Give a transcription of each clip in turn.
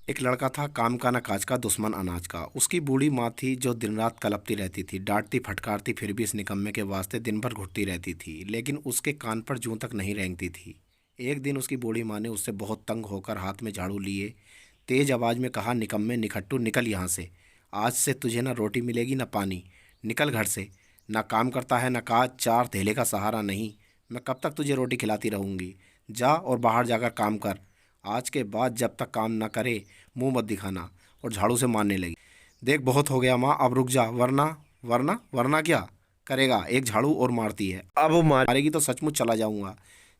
एक लड़का था, काम का ना काज का, दुश्मन अनाज का। उसकी बूढ़ी माँ थी जो दिन रात कलपती रहती थी, डांटती फटकारती, फिर भी इस निकम्मे के वास्ते दिन भर घुटती रहती थी, लेकिन उसके कान पर जूं तक नहीं रेंगती थी। एक दिन उसकी बूढ़ी माँ ने उससे बहुत तंग होकर हाथ में झाड़ू लिए तेज आवाज में कहा, निकम्मे निखट्टू, निकल यहाँ से। आज से तुझे ना रोटी मिलेगी ना पानी। निकल घर से। ना काम करता है ना काज, चार धेले का सहारा नहीं। मैं कब तक तुझे रोटी खिलाती रहूंगी। जा और बाहर जाकर काम कर। आज के बाद जब तक काम ना करे मुंह मत दिखाना। और झाड़ू से मारने लगी। देख, बहुत हो गया माँ, अब रुक जा, वरना वरना वरना क्या करेगा। एक झाड़ू और मारती है, अब वो मारेगी तो सचमुच चला जाऊंगा।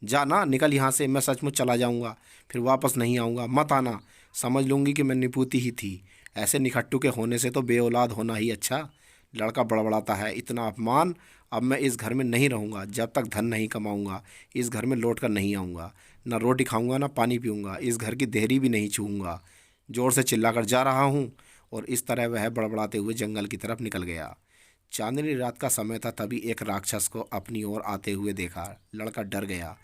जा ना, निकल यहाँ से, मैं सचमुच चला जाऊंगा, फिर वापस नहीं आऊंगा, मत आना। समझ लूंगी कि मैं निपुती ही थी। ऐसे निखट्टू के होने से तो बेऔलाद होना ही अच्छा। लड़का बड़बड़ाता है, इतना अपमान। अब मैं इस घर में नहीं रहूंगा जब तक धन नहीं कमाऊंगा। इस घर में लौट कर नहीं आऊंगा। ना रोटी खाऊंगा ना पानी पीऊंगा। इस घर की देहरी भी नहीं छूऊंगा। जोर से चिल्लाकर जा रहा हूँ। और इस तरह वह बड़बड़ाते हुए जंगल की तरफ निकल गया। चांदनी रात का समय था, तभी एक राक्षस को अपनी ओर आते हुए देखा। लड़का डर गया,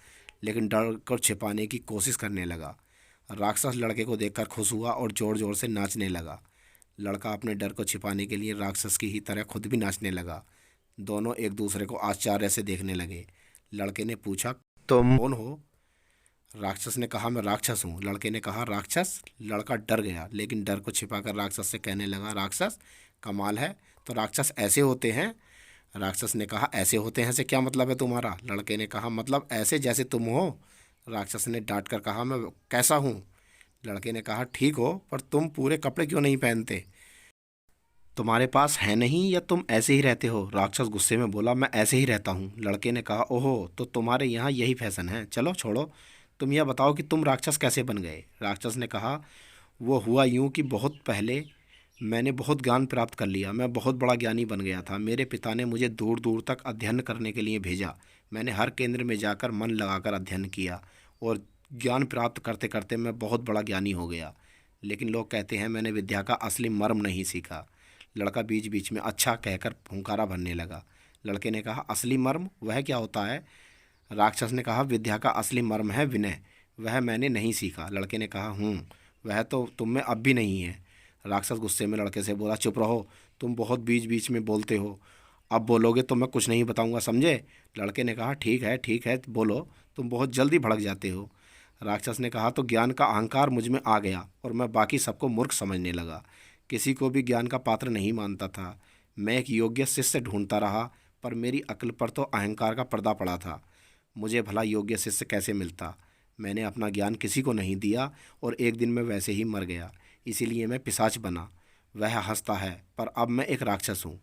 लेकिन डर को छिपाने की कोशिश करने लगा। राक्षस लड़के को देखकर खुश हुआ और ज़ोर ज़ोर से नाचने लगा। लड़का अपने डर को छिपाने के लिए राक्षस की ही तरह खुद भी नाचने लगा। दोनों एक दूसरे को आश्चर्य से देखने लगे। लड़के ने पूछा, तुम कौन हो? राक्षस ने कहा, मैं राक्षस हूँ। लड़के ने कहा, राक्षस? लड़का डर गया, लेकिन डर को छिपाकर राक्षस से कहने लगा, राक्षस? कमाल है, तो राक्षस ऐसे होते हैं? राक्षस ने कहा, ऐसे होते हैं से क्या मतलब है तुम्हारा? लड़के ने कहा, मतलब ऐसे जैसे तुम हो। राक्षस ने डांट कर कहा, मैं कैसा हूँ? लड़के ने कहा, ठीक हो, पर तुम पूरे कपड़े क्यों नहीं पहनते? तुम्हारे पास है नहीं या तुम ऐसे ही रहते हो? राक्षस गुस्से में बोला, मैं ऐसे ही रहता हूँ। लड़के ने कहा, ओहो, तो तुम्हारे यहाँ यही फैशन है, चलो छोड़ो। तुम यह बताओ कि तुम राक्षस कैसे बन गए? राक्षस ने कहा, वो हुआ यूं कि बहुत पहले मैंने बहुत ज्ञान प्राप्त कर लिया। मैं बहुत बड़ा ज्ञानी बन गया था। मेरे पिता ने मुझे दूर दूर तक अध्ययन करने के लिए भेजा। मैंने हर केंद्र में जाकर मन लगाकर अध्ययन किया, और ज्ञान प्राप्त करते करते मैं बहुत बड़ा ज्ञानी हो गया। लेकिन लोग कहते हैं मैंने विद्या का असली मर्म नहीं सीखा। लड़का बीच बीच में अच्छा कहकर फुंकारा भरने लगा। लड़के ने कहा, असली मर्म वह क्या होता है? राक्षस ने कहा, विद्या का असली मर्म है विनय। वह मैंने नहीं सीखा। लड़के ने कहा, वह तो तुम में अब भी नहीं है। राक्षस गुस्से में लड़के से बोला, चुप रहो, तुम बहुत बीच बीच में बोलते हो। अब बोलोगे तो मैं कुछ नहीं बताऊंगा, समझे? लड़के ने कहा, ठीक है, बोलो। तुम बहुत जल्दी भड़क जाते हो। राक्षस ने कहा, तो ज्ञान का अहंकार मुझ में आ गया और मैं बाकी सबको मूर्ख समझने लगा। किसी को भी ज्ञान का पात्र नहीं मानता था। मैं एक योग्य शिष्य ढूंढता रहा, पर मेरी अक्ल पर तो अहंकार का पर्दा पड़ा था। मुझे भला योग्य शिष्य कैसे मिलता? मैंने अपना ज्ञान किसी को नहीं दिया और एक दिन मैं वैसे ही मर गया। इसीलिए मैं पिशाच बना। वह हंसता है, पर अब मैं एक राक्षस हूँ।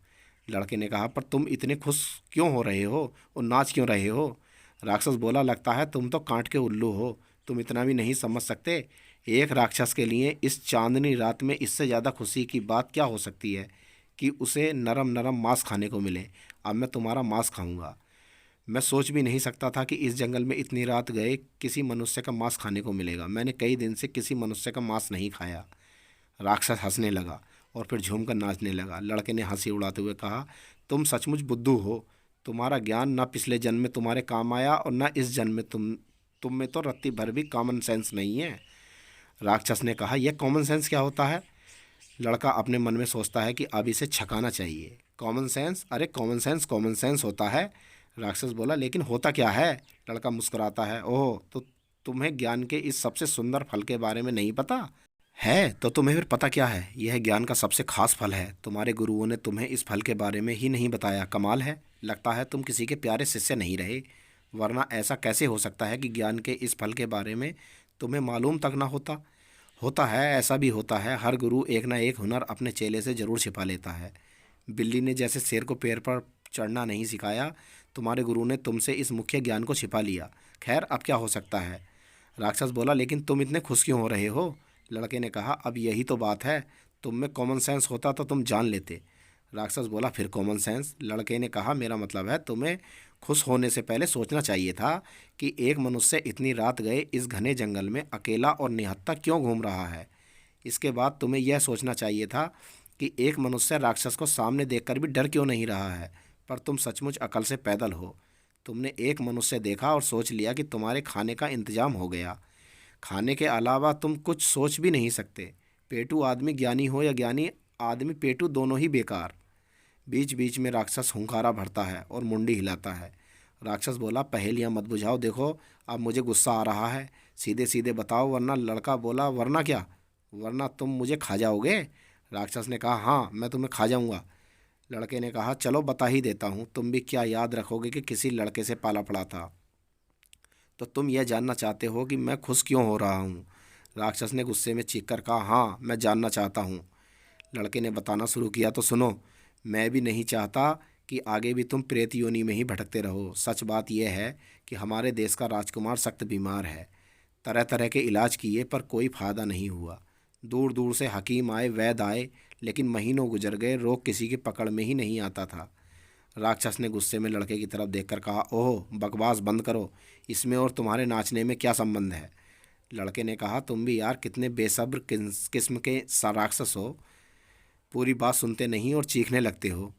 लड़के ने कहा, पर तुम इतने खुश क्यों हो रहे हो और नाच क्यों रहे हो? राक्षस बोला, लगता है तुम तो कांट के उल्लू हो। तुम इतना भी नहीं समझ सकते। एक राक्षस के लिए इस चांदनी रात में इससे ज़्यादा खुशी की बात क्या हो सकती है कि उसे नरम नरम मांस खाने को मिले। अब मैं तुम्हारा मांस खाऊंगा। मैं सोच भी नहीं सकता था कि इस जंगल में इतनी रात गए किसी मनुष्य का मांस खाने को मिलेगा। मैंने कई दिन से किसी मनुष्य का मांस नहीं खाया। राक्षस हंसने लगा और फिर झूमकर नाचने लगा। लड़के ने हंसी उड़ाते हुए कहा, तुम सचमुच बुद्धू हो। तुम्हारा ज्ञान ना पिछले जन्म में तुम्हारे काम आया और ना इस जन्म में तुम में तो रत्ती भर भी कॉमन सेंस नहीं है। राक्षस ने कहा, यह कॉमन सेंस क्या होता है? लड़का अपने मन में सोचता है कि अब इसे छकाना चाहिए। Common sense? अरे कॉमन सेंस होता है। राक्षस बोला, लेकिन होता क्या है? लड़का मुस्कुराता है, ओह, तो तुम्हें ज्ञान के इस सबसे सुंदर फल के बारे में नहीं पता है? तो तुम्हें फिर पता क्या है? यह ज्ञान का सबसे खास फल है। तुम्हारे गुरुओं ने तुम्हें इस फल के बारे में ही नहीं बताया। कमाल है, लगता है तुम किसी के प्यारे शिष्य नहीं रहे। वरना ऐसा कैसे हो सकता है कि ज्ञान के इस फल के बारे में तुम्हें मालूम तक ना होता? होता है, ऐसा भी होता है। हर गुरु एक ना एक हुनर अपने चेले से ज़रूर छिपा लेता है। बिल्ली ने जैसे शेर को पेड़ पर चढ़ना नहीं सिखाया, तुम्हारे गुरु ने तुमसे इस मुख्य ज्ञान को छिपा लिया। खैर, अब क्या हो सकता है? राक्षस बोला, लेकिन तुम इतने खुश क्यों हो रहे हो? लड़के ने कहा, अब यही तो बात है। तुम में कॉमन सेंस होता तो तुम जान लेते। राक्षस बोला, फिर कॉमन सेंस? लड़के ने कहा, मेरा मतलब है तुम्हें खुश होने से पहले सोचना चाहिए था कि एक मनुष्य इतनी रात गए इस घने जंगल में अकेला और निहत्था क्यों घूम रहा है। इसके बाद तुम्हें यह सोचना चाहिए था कि एक मनुष्य राक्षस को सामने देखकर भी डर क्यों नहीं रहा है। पर तुम सचमुच अकल से पैदल हो। तुमने एक मनुष्य देखा और सोच लिया कि तुम्हारे खाने का इंतजाम हो गया। खाने के अलावा तुम कुछ सोच भी नहीं सकते। पेटू आदमी ज्ञानी हो या ज्ञानी आदमी पेटू, दोनों ही बेकार। बीच बीच में राक्षस हुंकारा भरता है और मुंडी हिलाता है। राक्षस बोला, पहेलियाँ मत बुझाओ, देखो अब मुझे गुस्सा आ रहा है, सीधे सीधे बताओ वरना। लड़का बोला, वरना क्या? वरना तुम मुझे खा जाओगे। राक्षस ने कहा, हाँ मैं तुम्हें खा जाऊंगा। लड़के ने कहा, चलो बता ही देता हूँ, तुम भी क्या याद रखोगे कि किसी लड़के से पाला पड़ा था, तो तुम यह जानना चाहते हो कि मैं खुश क्यों हो रहा हूँ। राक्षस ने गुस्से में चीख कर कहा, हाँ मैं जानना चाहता हूँ। लड़के ने बताना शुरू किया, तो सुनो, मैं भी नहीं चाहता कि आगे भी तुम प्रेत योनि में ही भटकते रहो। सच बात यह है कि हमारे देश का राजकुमार सख्त बीमार है। तरह तरह के इलाज किए पर कोई फ़ायदा नहीं हुआ। दूर दूर से हकीम आए, वैद्य आए, लेकिन महीनों गुजर गए, रोग किसी की पकड़ में ही नहीं आता था। राक्षस ने गुस्से में लड़के की तरफ देखकर कहा, ओह बकवास बंद करो, इसमें और तुम्हारे नाचने में क्या संबंध है। लड़के ने कहा, तुम भी यार कितने बेसब्र किस्म के राक्षस हो, पूरी बात सुनते नहीं और चीखने लगते हो।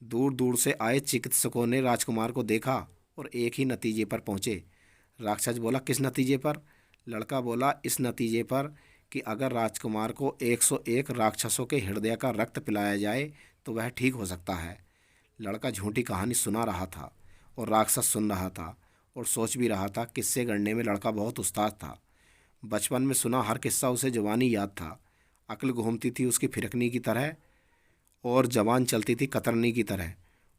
दूर दूर से आए चिकित्सकों ने राजकुमार को देखा और एक ही नतीजे पर पहुँचे। राक्षस बोला, किस नतीजे पर? लड़का बोला, इस नतीजे पर कि अगर राजकुमार को 101 राक्षसों के हृदय का रक्त पिलाया जाए तो वह ठीक हो सकता है। लड़का झूठी कहानी सुना रहा था और राक्षस सुन रहा था और सोच भी रहा था। किस्से गढ़ने में लड़का बहुत उस्ताद था। बचपन में सुना हर किस्सा उसे जुबानी याद था। अक्ल घूमती थी उसकी फिरकनी की तरह और जबान चलती थी कतरनी की तरह,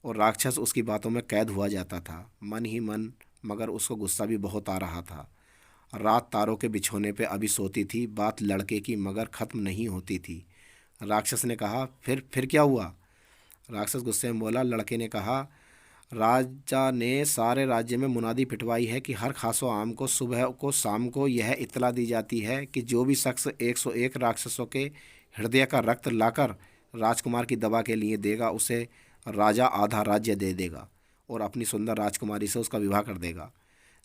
और राक्षस उसकी बातों में कैद हुआ जाता था मन ही मन। मगर उसको गुस्सा भी बहुत आ रहा था। रात तारों के बिछोने पे अभी सोती थी बात लड़के की, मगर ख़त्म नहीं होती थी। राक्षस ने कहा, फिर क्या हुआ? राक्षस गुस्से में बोला। लड़के ने कहा, राजा ने सारे राज्य में मुनादी पिटवाई है कि हर खासो आम को सुबह को शाम को यह इत्तला दी जाती है कि जो भी शख्स 101 राक्षसों के हृदय का रक्त लाकर राजकुमार की दवा के लिए देगा, उसे राजा आधा राज्य दे देगा और अपनी सुंदर राजकुमारी से उसका विवाह कर देगा।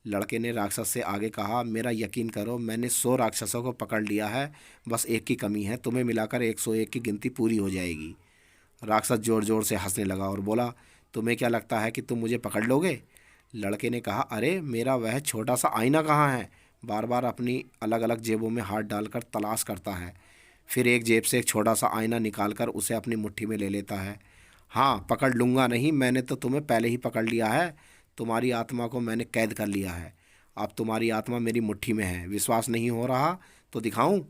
लड़के ने राक्षस से आगे कहा, मेरा यकीन करो, मैंने 100 राक्षसों को पकड़ लिया है, बस एक की कमी है, तुम्हें मिलाकर 101 की गिनती पूरी हो जाएगी। राक्षस जोर जोर से हंसने लगा और बोला, तुम्हें क्या लगता है कि तुम मुझे पकड़ लोगे? लड़के ने कहा, अरे मेरा वह छोटा सा आईना कहाँ है? बार बार अपनी अलग अलग जेबों में हाथ डालकर तलाश करता है, फिर एक जेब से एक छोटा सा आईना निकालकर उसे अपनी मुट्ठी में ले लेता है। हाँ पकड़ लूँगा नहीं, मैंने तो तुम्हें पहले ही पकड़ लिया है। तुम्हारी आत्मा को मैंने कैद कर लिया है। अब तुम्हारी आत्मा मेरी मुट्ठी में है। विश्वास नहीं हो रहा तो दिखाऊं?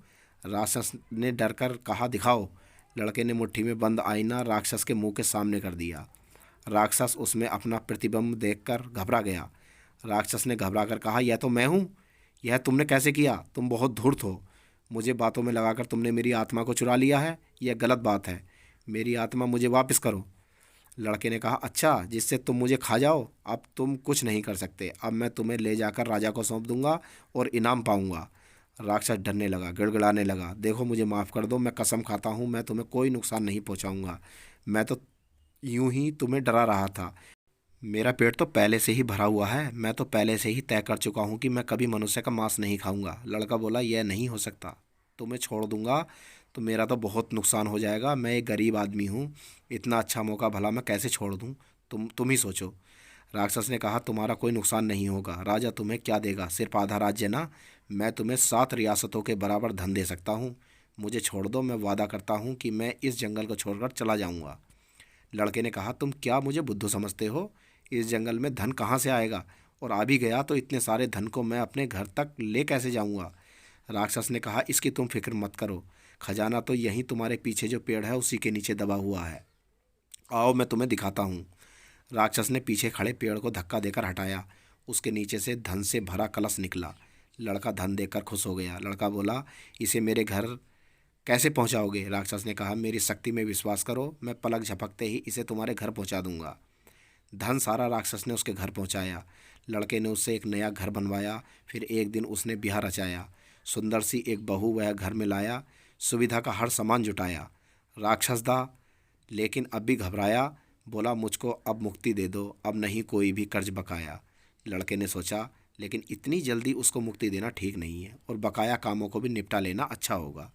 राक्षस ने डर कर कहा, दिखाओ। लड़के ने मुट्ठी में बंद आईना राक्षस के मुंह के सामने कर दिया। राक्षस उसमें अपना प्रतिबिंब देखकर घबरा गया। राक्षस ने घबरा कर कहा, यह तो मैं हूँ। यह तुमने कैसे किया? तुम बहुत धूर्त हो। मुझे बातों में लगाकर तुमने मेरी आत्मा को चुरा लिया है। यह गलत बात है। मेरी आत्मा मुझे वापस करो। लड़के ने कहा, अच्छा जिससे तुम मुझे खा जाओ। अब तुम कुछ नहीं कर सकते। अब मैं तुम्हें ले जाकर राजा को सौंप दूंगा और इनाम पाऊंगा। राक्षस डरने लगा, गिड़गिड़ाने लगा, देखो मुझे माफ़ कर दो, मैं कसम खाता हूँ मैं तुम्हें कोई नुकसान नहीं पहुँचाऊँगा। मैं तो यूं ही तुम्हें डरा रहा था। मेरा पेट तो पहले से ही भरा हुआ है। मैं तो पहले से ही तय कर चुका हूँ कि मैं कभी मनुष्य का मांस नहीं खाऊंगा। लड़का बोला, यह नहीं हो सकता, तुम्हें छोड़ दूंगा तो मेरा तो बहुत नुकसान हो जाएगा। मैं एक गरीब आदमी हूँ, इतना अच्छा मौका भला मैं कैसे छोड़ दूँ? तुम ही सोचो। राक्षस ने कहा, तुम्हारा कोई नुकसान नहीं होगा। राजा तुम्हें क्या देगा? सिर्फ आधा राज्य ना। मैं तुम्हें 7 रियासतों के बराबर धन दे सकता हूँ। मुझे छोड़ दो, मैं वादा करता हूँ कि मैं इस जंगल को छोड़कर चला जाऊँगा। लड़के ने कहा, तुम क्या मुझे बुद्धू समझते हो? इस जंगल में धन कहाँ से आएगा? और आ भी गया तो इतने सारे धन को मैं अपने घर तक ले कैसे जाऊँगा? राक्षस ने कहा, इसकी तुम फिक्र मत करो। खजाना तो यहीं तुम्हारे पीछे जो पेड़ है उसी के नीचे दबा हुआ है। आओ मैं तुम्हें दिखाता हूँ। राक्षस ने पीछे खड़े पेड़ को धक्का देकर हटाया। उसके नीचे से धन से भरा कलश निकला। लड़का धन देखकर खुश हो गया। लड़का बोला, इसे मेरे घर कैसे पहुंचाओगे? राक्षस ने कहा, मेरी शक्ति में विश्वास करो, मैं पलक झपकते ही इसे तुम्हारे घर पहुंचा दूंगा। धन सारा राक्षस ने उसके घर पहुंचाया। लड़के ने उससे एक नया घर बनवाया। फिर एक दिन उसने ब्याह रचाया। सुंदर सी एक बहू वह घर में लाया। सुविधा का हर सामान जुटाया। राक्षस था लेकिन अब भी घबराया। बोला, मुझको अब मुक्ति दे दो, अब नहीं कोई भी कर्ज बकाया। लड़के ने सोचा, लेकिन इतनी जल्दी उसको मुक्ति देना ठीक नहीं है और बकाया कामों को भी निपटा लेना अच्छा होगा।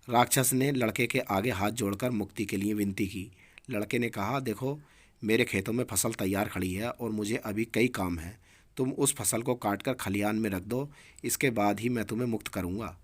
राक्षस ने लड़के के आगे हाथ जोड़कर मुक्ति के लिए विनती की। लड़के ने कहा, देखो मेरे खेतों में फसल तैयार खड़ी है और मुझे अभी कई काम हैं। तुम उस फसल को काटकर खलिहान में रख दो, इसके बाद ही मैं तुम्हें मुक्त करूंगा।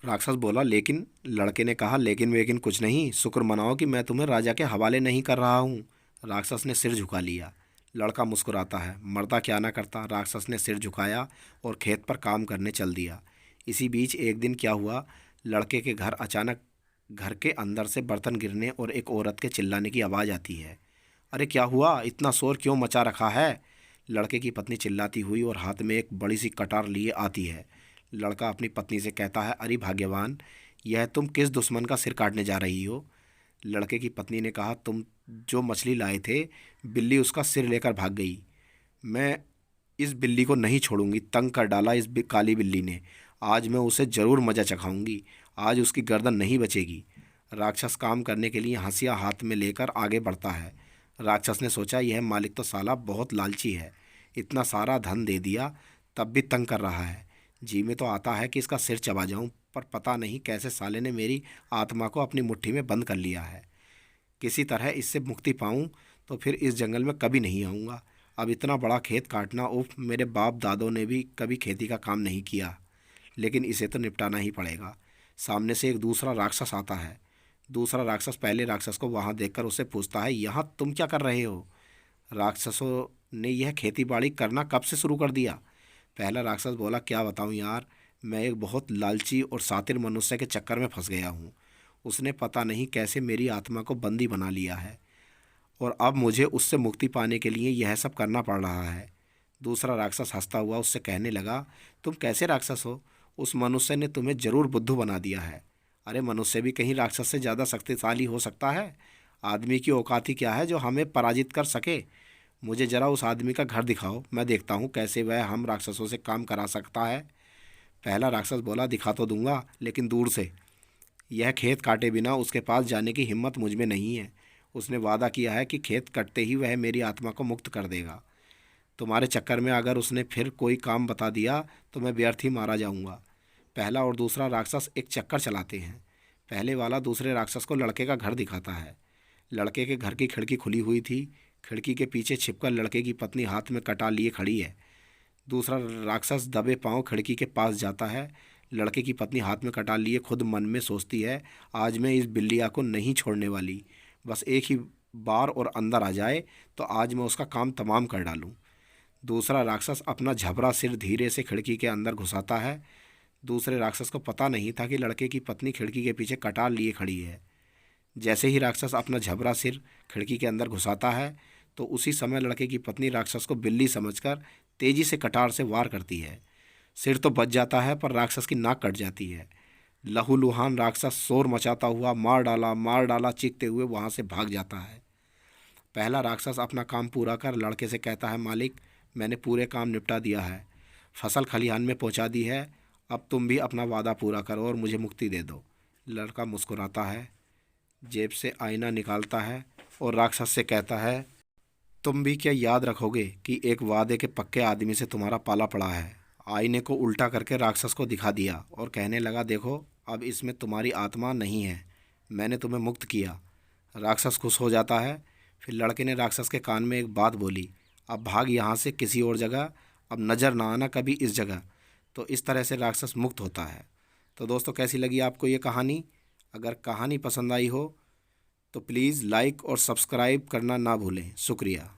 राक्षस बोला लेकिन, लड़के ने कहा लेकिन कुछ नहीं, शुक्र मनाओ कि मैं तुम्हें राजा के हवाले नहीं कर रहा हूँ। राक्षस ने सिर झुका लिया। लड़का मुस्कुराता है, मरता क्या ना करता। राक्षस ने सिर झुकाया और खेत पर काम करने चल दिया। इसी बीच एक दिन क्या हुआ, लड़के के घर अचानक घर के अंदर से बर्तन गिरने और एक औरत के चिल्लाने की आवाज़ आती है। अरे क्या हुआ, इतना शोर क्यों मचा रखा है? लड़के की पत्नी चिल्लाती हुई और हाथ में एक बड़ी सी कटार लिए आती है। लड़का अपनी पत्नी से कहता है, अरे भाग्यवान, यह तुम किस दुश्मन का सिर काटने जा रही हो? लड़के की पत्नी ने कहा, तुम जो मछली लाए थे, बिल्ली उसका सिर लेकर भाग गई। मैं इस बिल्ली को नहीं छोड़ूंगी। तंग कर डाला इस काली बिल्ली ने। आज मैं उसे ज़रूर मज़ा चखाऊंगी। आज उसकी गर्दन नहीं बचेगी। राक्षस काम करने के लिए हंसिया हाथ में लेकर आगे बढ़ता है। राक्षस ने सोचा, यह मालिक तो साला बहुत लालची है, इतना सारा धन दे दिया तब भी तंग कर रहा है। जी में तो आता है कि इसका सिर चबा जाऊं, पर पता नहीं कैसे साले ने मेरी आत्मा को अपनी मुट्ठी में बंद कर लिया है। किसी तरह इससे मुक्ति पाऊं तो फिर इस जंगल में कभी नहीं आऊँगा। अब इतना बड़ा खेत काटना, उफ, मेरे बाप दादों ने भी कभी खेती का काम नहीं किया, लेकिन इसे तो निपटाना ही पड़ेगा। सामने से एक दूसरा राक्षस आता है। दूसरा राक्षस पहले राक्षस को वहाँ देखकर उससे पूछता है, यहाँ तुम क्या कर रहे हो? राक्षसों ने यह खेती बाड़ी करना कब से शुरू कर दिया? पहला राक्षस बोला, क्या बताऊँ यार, मैं एक बहुत लालची और शातिर मनुष्य के चक्कर में फंस गया हूँ। उसने पता नहीं कैसे मेरी आत्मा को बंदी बना लिया है और अब मुझे उससे मुक्ति पाने के लिए यह सब करना पड़ रहा है। दूसरा राक्षस हंसता हुआ उससे कहने लगा, तुम कैसे राक्षस हो? उस मनुष्य ने तुम्हें जरूर बुद्धू बना दिया है। अरे मनुष्य भी कहीं राक्षस से ज़्यादा शक्तिशाली हो सकता है। आदमी की औकात ही क्या है जो हमें पराजित कर सके? मुझे ज़रा उस आदमी का घर दिखाओ, मैं देखता हूँ कैसे वह हम राक्षसों से काम करा सकता है। पहला राक्षस बोला, दिखा तो दूंगा, लेकिन दूर से। यह खेत काटे बिना उसके पास जाने की हिम्मत मुझ में नहीं है। उसने वादा किया है कि खेत कटते ही वह मेरी आत्मा को मुक्त कर देगा। तुम्हारे चक्कर में अगर उसने फिर कोई काम बता दिया तो मैं व्यर्थ ही मारा जाऊंगा। पहला और दूसरा राक्षस एक चक्कर चलाते हैं। पहले वाला दूसरे राक्षस को लड़के का घर दिखाता है। लड़के के घर की खिड़की खुली हुई थी। खिड़की के पीछे छिपकर लड़के की पत्नी हाथ में कटार लिए खड़ी है। दूसरा राक्षस दबे पांव खिड़की के पास जाता है। लड़के की पत्नी हाथ में कटार लिए खुद मन में सोचती है, आज मैं इस बिल्लिया को नहीं छोड़ने वाली। बस एक ही बार और अंदर आ जाए तो आज मैं उसका काम तमाम कर डालूं। दूसरा राक्षस अपना झबरा सिर धीरे से खिड़की के अंदर घुसाता है। दूसरे राक्षस को पता नहीं था कि लड़के की पत्नी खिड़की के पीछे कटार लिए खड़ी है। जैसे ही राक्षस अपना झबरा सिर खिड़की के अंदर घुसाता है तो उसी समय लड़के की पत्नी राक्षस को बिल्ली समझकर तेजी से कटार से वार करती है। सिर तो बच जाता है पर राक्षस की नाक कट जाती है। लहूलुहान राक्षस शोर मचाता हुआ मार डाला चीखते हुए वहाँ से भाग जाता है। पहला राक्षस अपना काम पूरा कर लड़के से कहता है, मालिक, मैंने पूरे काम निपटा दिया है, फसल खलिहान में पहुँचा दी है, अब तुम भी अपना वादा पूरा करो और मुझे मुक्ति दे दो। लड़का मुस्कुराता है, जेब से आईना निकालता है और राक्षस से कहता है, तुम भी क्या याद रखोगे कि एक वादे के पक्के आदमी से तुम्हारा पाला पड़ा है? आईने को उल्टा करके राक्षस को दिखा दिया और कहने लगा, देखो अब इसमें तुम्हारी आत्मा नहीं है, मैंने तुम्हें मुक्त किया। राक्षस खुश हो जाता है। फिर लड़के ने राक्षस के कान में एक बात बोली, अब भाग यहाँ से किसी और जगह, अब नज़र ना आना कभी इस जगह। तो इस तरह से राक्षस मुक्त होता है। तो दोस्तों, कैसी लगी आपको ये कहानी? अगर कहानी पसंद आई हो तो प्लीज़ लाइक और सब्सक्राइब करना ना भूलें। शुक्रिया।